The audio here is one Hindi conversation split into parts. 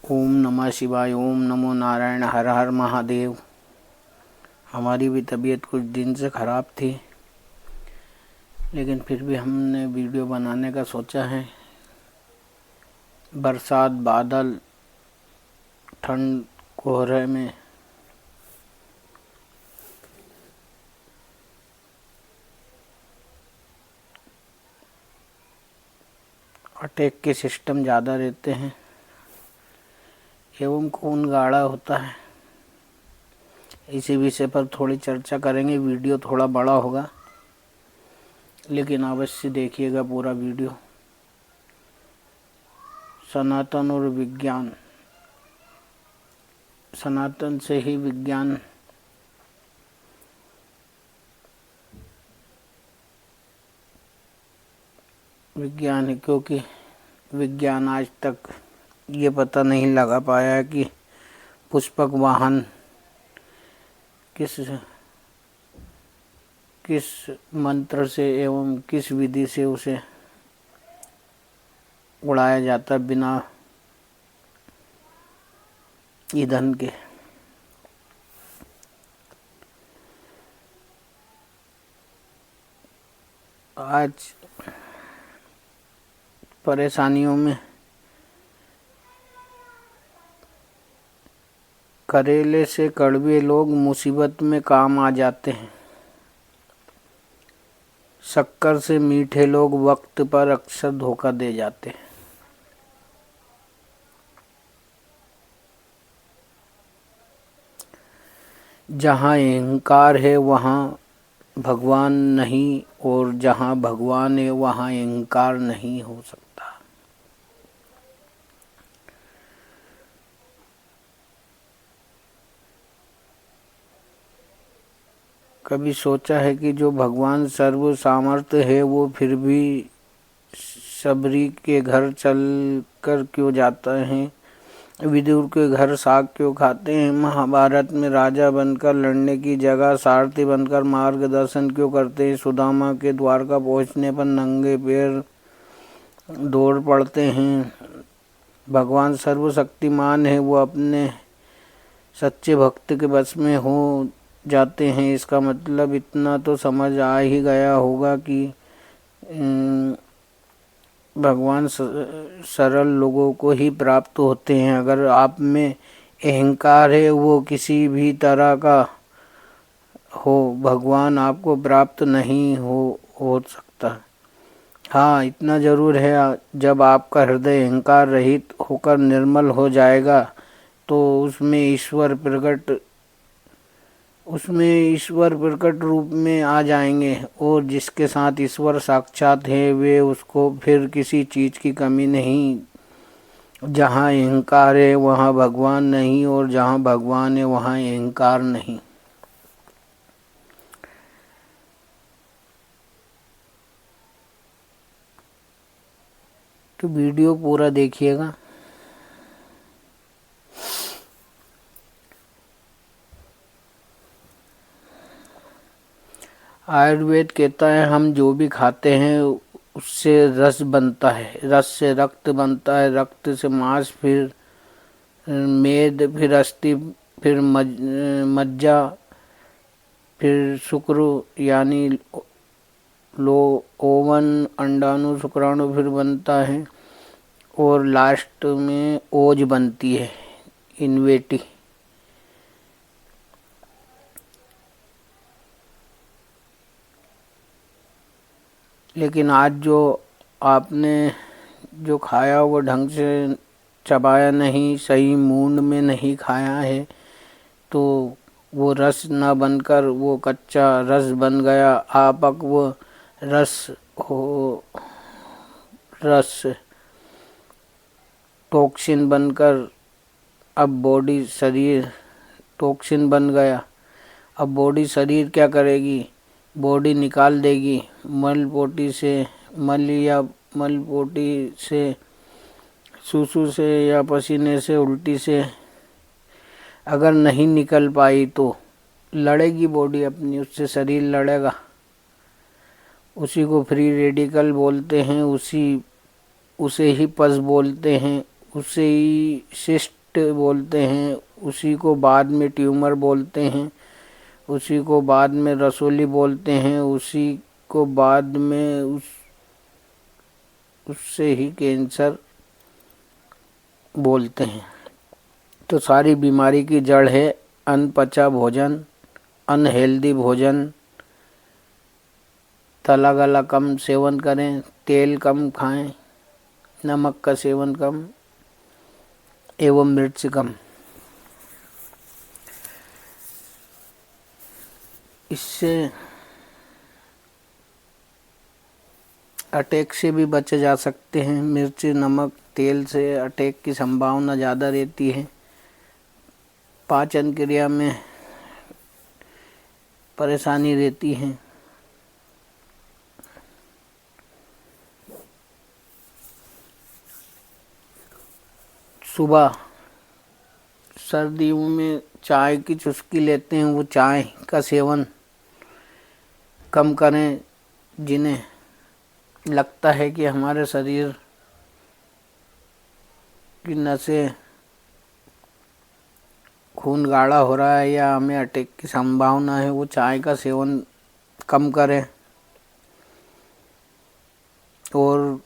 ओम नमः शिवाय। ओम नमो नारायण। हर हर महादेव। हमारी भी तबीयत कुछ दिन से ख़राब थी, लेकिन फिर भी हमने वीडियो बनाने का सोचा है। बरसात, बादल, ठंड, कोहरे में अटैक के सिस्टम ज़्यादा रहते हैं एवं खून गाढ़ा होता है। इसी विषय पर थोड़ी चर्चा करेंगे। वीडियो थोड़ा बड़ा होगा, लेकिन अवश्य देखिएगा पूरा वीडियो। सनातन और विज्ञान। सनातन से ही विज्ञान है, क्योंकि विज्ञान आज तक ये पता नहीं लगा पाया है कि पुष्पक वाहन किस मंत्र से एवं किस विधि से उसे उड़ाया जाता बिना ईंधन के। आज परेशानियों में करेले से कड़वे लोग मुसीबत में काम आ जाते हैं। शक्कर से मीठे लोग वक्त पर अक्सर धोखा दे जाते हैं। जहाँ अहंकार है वहाँ भगवान नहीं, और जहाँ भगवान है वहाँ अहंकार नहीं हो सकता। कभी सोचा है कि जो भगवान सर्व सामर्थ्य है वो फिर भी सबरी के घर चल कर क्यों जाता है? विदुर के घर साग क्यों खाते हैं? महाभारत में राजा बनकर लड़ने की जगह सारथी बनकर मार्गदर्शन क्यों करते हैं? सुदामा के द्वारका पहुंचने पर नंगे पैर दौड़ पड़ते हैं। भगवान सर्वशक्तिमान है, वो अपने सच्चे भक्त के बस में हो जाते हैं। इसका मतलब इतना तो समझ आ ही गया होगा कि भगवान सरल लोगों को ही प्राप्त होते हैं। अगर आप में अहंकार है वो किसी भी तरह का हो, भगवान आपको प्राप्त नहीं हो सकता। हाँ, इतना जरूर है, जब आपका हृदय अहंकार रहित होकर निर्मल हो जाएगा तो उसमें ईश्वर प्रकट रूप में आ जाएंगे, और जिसके साथ ईश्वर साक्षात है वे उसको फिर किसी चीज़ की कमी नहीं। जहाँ अहंकार है वहाँ भगवान नहीं, और जहाँ भगवान है वहाँ अहंकार नहीं। तो वीडियो पूरा देखिएगा। आयुर्वेद कहता है हम जो भी खाते हैं उससे रस बनता है, रस से रक्त बनता है, रक्त से मांस, फिर मेद, फिर अस्थि, फिर मज्जा, फिर शुक्र यानी ओवन, अंडाणु, शुक्राणु फिर बनता है, और लास्ट में ओज बनती है, इन्वेटी। लेकिन आज जो आपने जो खाया वो ढंग से चबाया नहीं, सही मूंड में नहीं खाया है, तो वो रस न बनकर वो कच्चा रस बन गया। आपक वो रस टॉक्सिन बनकर अब शरीर टॉक्सिन बन गया। अब बॉडी शरीर क्या करेगी? बॉडी निकाल देगी मलपोटी से, मलपोटी से, सूसू से या पसीने से, उल्टी से। अगर नहीं निकल पाई तो लड़ेगी बॉडी अपनी, उससे शरीर लड़ेगा। उसी को फ्री रेडिकल बोलते हैं, उसे ही पस बोलते हैं। उसे ही सिस्ट बोलते हैं, उसी को बाद में ट्यूमर बोलते हैं, उसी को बाद में रसोली बोलते हैं, उसी को बाद में उससे ही कैंसर बोलते हैं। तो सारी बीमारी की जड़ है अनपचा भोजन, अनहेल्दी भोजन। तला गला कम सेवन करें, तेल कम खाएं, नमक का सेवन कम एवं मिर्च कम। इससे अटैक से भी बचे जा सकते हैं। मिर्च नमक तेल से अटैक की संभावना ज़्यादा रहती है। पाचन क्रिया में परेशानी रहती है। सुबह सर्दियों में चाय की चुस्की लेते हैं, वो चाय का सेवन कम करें। जिन्हें लगता है कि हमारे शरीर की नसें खून गाढ़ा हो रहा है या हमें अटैक की संभावना है, वो चाय का सेवन कम करें। और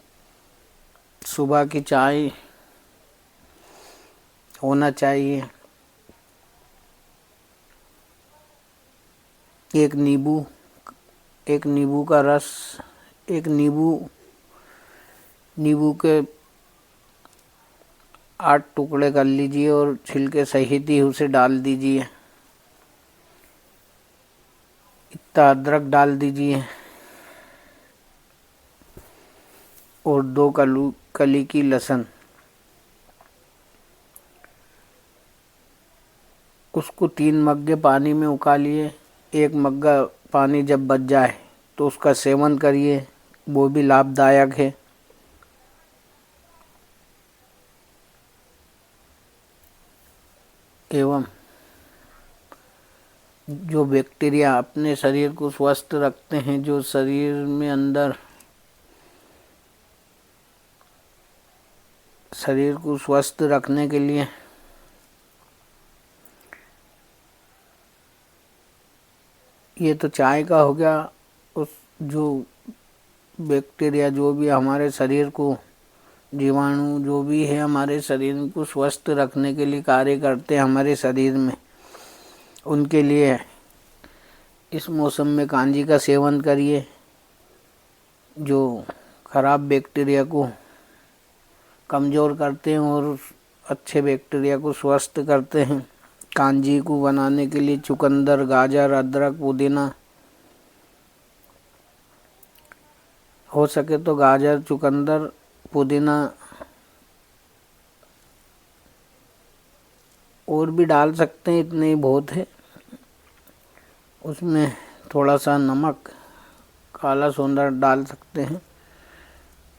सुबह की चाय होना चाहिए एक नींबू का रस, एक नींबू के 8 टुकड़े कर लीजिए और छिलके सहित ही उसे डाल दीजिए। इतना अदरक डाल दीजिए और 2 कली की लहसुन। उसको 3 मग्गे पानी में उकालिए। 1 मग्गा पानी जब बच जाए तो उसका सेवन करिए, वो भी लाभदायक है। एवं जो बैक्टीरिया अपने शरीर को स्वस्थ रखते हैं, जो शरीर में अंदर शरीर को स्वस्थ रखने के लिए ये तो चाय का हो गया। उस जो बैक्टीरिया जो भी हमारे शरीर को, जीवाणु जो भी है हमारे शरीर को स्वस्थ रखने के लिए कार्य करते हैं हमारे शरीर में, उनके लिए इस मौसम में कांजी का सेवन करिए, जो खराब बैक्टीरिया को कमज़ोर करते हैं और अच्छे बैक्टीरिया को स्वस्थ करते हैं। कांजी को बनाने के लिए चुकंदर, गाजर, अदरक, पुदीना, हो सके तो गाजर, चुकंदर, पुदीना और भी डाल सकते हैं, इतने ही बहुत है। उसमें थोड़ा सा नमक, काला सोंधा डाल सकते हैं।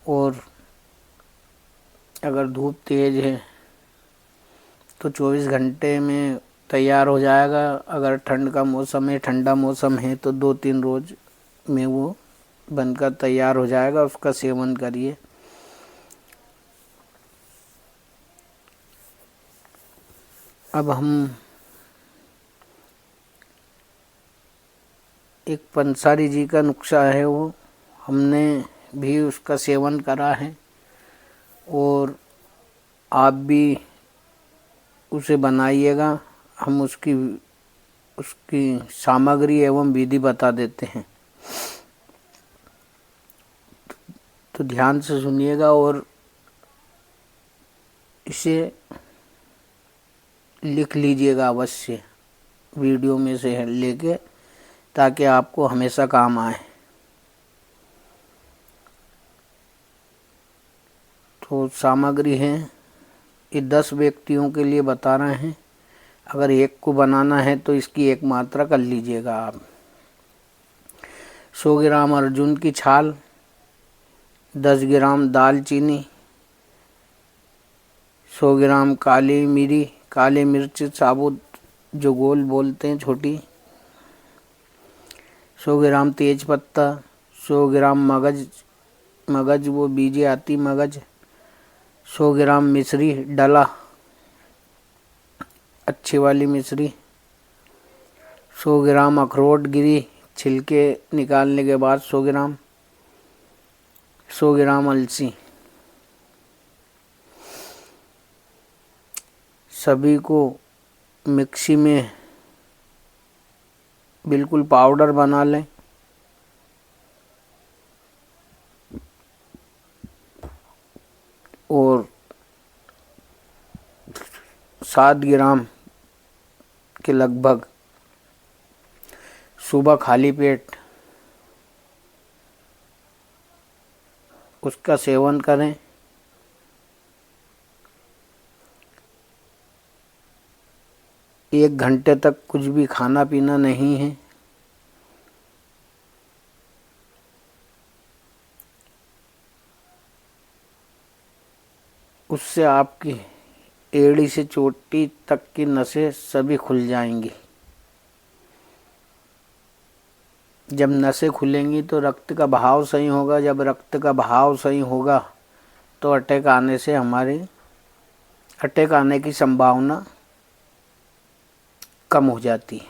और अगर धूप तेज है तो 24 घंटे में तैयार हो जाएगा। अगर ठंड का मौसम है, ठंडा मौसम है तो 2-3 रोज में वो बनकर तैयार हो जाएगा। उसका सेवन करिए। अब हम एक पंसारी जी का नुस्खा है, वो हमने भी उसका सेवन करा है और आप भी उसे बनाइएगा। हम उसकी सामग्री एवं विधि बता देते हैं, तो ध्यान से सुनिएगा और इसे लिख लीजिएगा अवश्य, वीडियो में से लेके, ताकि आपको हमेशा काम आए। तो सामग्री है, ये 10 व्यक्तियों के लिए बता रहे हैं। अगर एक को बनाना है तो इसकी 1 मात्रा कर लीजिएगा आप। 100 ग्राम अर्जुन की छाल, 10 ग्राम दालचीनी, 100 ग्राम काली मिर्च साबुत जो गोल बोलते हैं छोटी, 100 ग्राम तेज पत्ता, 100 ग्राम मगज वो बीजे आती मगज, 100 ग्राम मिश्री डला, अच्छी वाली मिश्री। 100 ग्राम अखरोट गिरी, छिलके निकालने के बाद 100 ग्राम। 100 ग्राम अलसी। सभी को मिक्सी में बिल्कुल पाउडर बना लें। और 7 ग्राम के लगभग सुबह खाली पेट उसका सेवन करें। एक घंटे तक कुछ भी खाना पीना नहीं है। उससे आपकी एड़ी से चोटी तक की नसें सभी खुल जाएंगी। जब नसें खुलेंगी तो रक्त का बहाव सही होगा। जब रक्त का बहाव सही होगा तो अटैक आने की संभावना कम हो जाती है।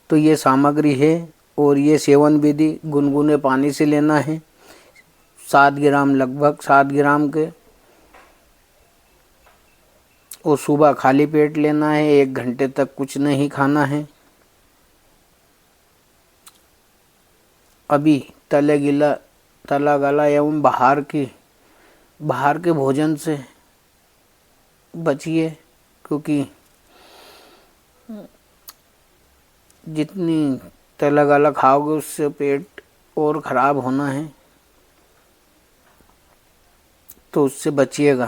तो ये सामग्री है और ये सेवन विधि गुनगुने पानी से लेना है। 7 ग्राम, लगभग 7 ग्राम के, और सुबह खाली पेट लेना है। 1 घंटे तक कुछ नहीं खाना है। अभी तला गला एवं बाहर के भोजन से बचिए, क्योंकि जितनी तला गला खाओगे उससे पेट और ख़राब होना है, तो उससे बचिएगा।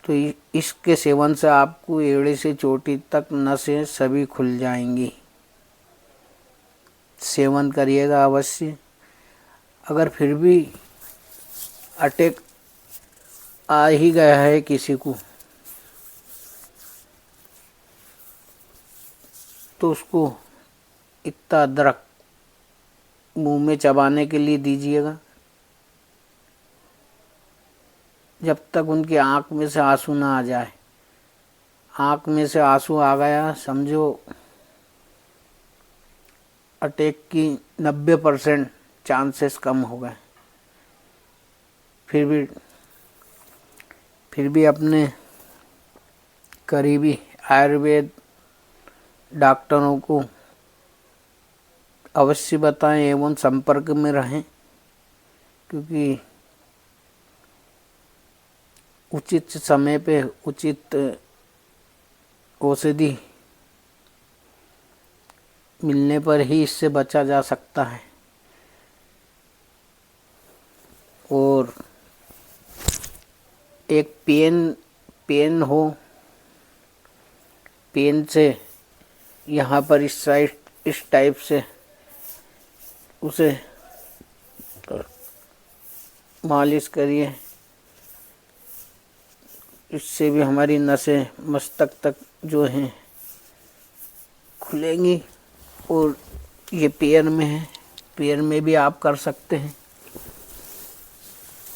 तो इसके सेवन से आपको एड़े से चोटी तक नसें सभी खुल जाएंगी। सेवन करिएगा अवश्य। अगर फिर भी अटैक आ ही गया है किसी को, तो उसको इतना अदरक मुंह में चबाने के लिए दीजिएगा जब तक उनकी आँख में से आंसू ना आ जाए। आँख में से आंसू आ गया, समझो अटैक की 90% चांसेस कम हो गए। फिर भी अपने करीबी आयुर्वेद डॉक्टरों को अवश्य बताएं एवं संपर्क में रहें, क्योंकि उचित समय पे उचित औषधि मिलने पर ही इससे बचा जा सकता है। और एक पेन हो, पेन से यहाँ पर इस साइड इस टाइप से उसे मालिश करिए। इससे भी हमारी नसें मस्तक तक जो हैं खुलेंगी। और ये पैर में है, पैर में भी आप कर सकते हैं।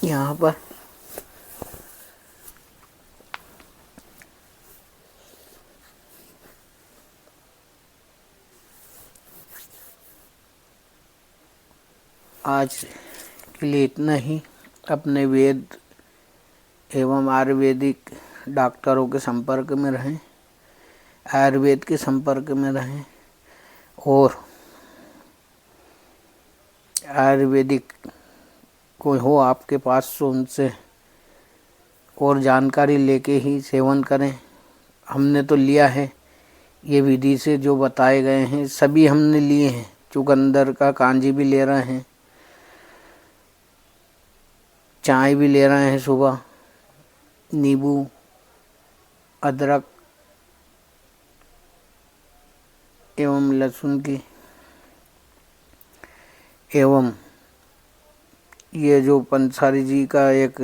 यहाँ पर आज के लिए इतना ही। अपने वेद एवं आयुर्वेदिक डॉक्टरों के संपर्क में रहें, आयुर्वेद के संपर्क में रहें, और आयुर्वेदिक कोई हो आपके पास तो उनसे और जानकारी लेके ही सेवन करें। हमने तो लिया है, ये विधि से जो बताए गए हैं सभी हमने लिए हैं। चुकंदर का कांजी भी ले रहे हैं, चाय भी ले रहे हैं सुबह, नींबू, अदरक एवं लहसुन की, एवं ये जो पंसारी जी का एक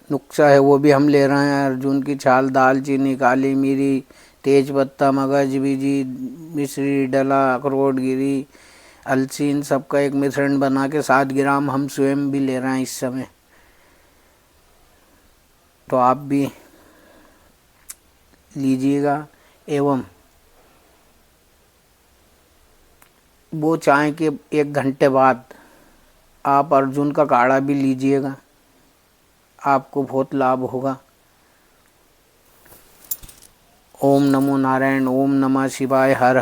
नुस्खा है वो भी हम ले रहे हैं। अर्जुन की छाल, दालचीनी, काली मिरी, तेज पत्ता, मगज बीजी, मिश्री डला, अखरोट गिरी, अलसी, इन सब का एक मिश्रण बना के 7 ग्राम हम स्वयं भी ले रहे हैं इस समय। तो आप भी लीजिएगा। एवं वो चाहें कि 1 घंटे बाद आप अर्जुन का काढ़ा भी लीजिएगा, आपको बहुत लाभ होगा। ओम नमो नारायण। ओम नमः शिवाय। हर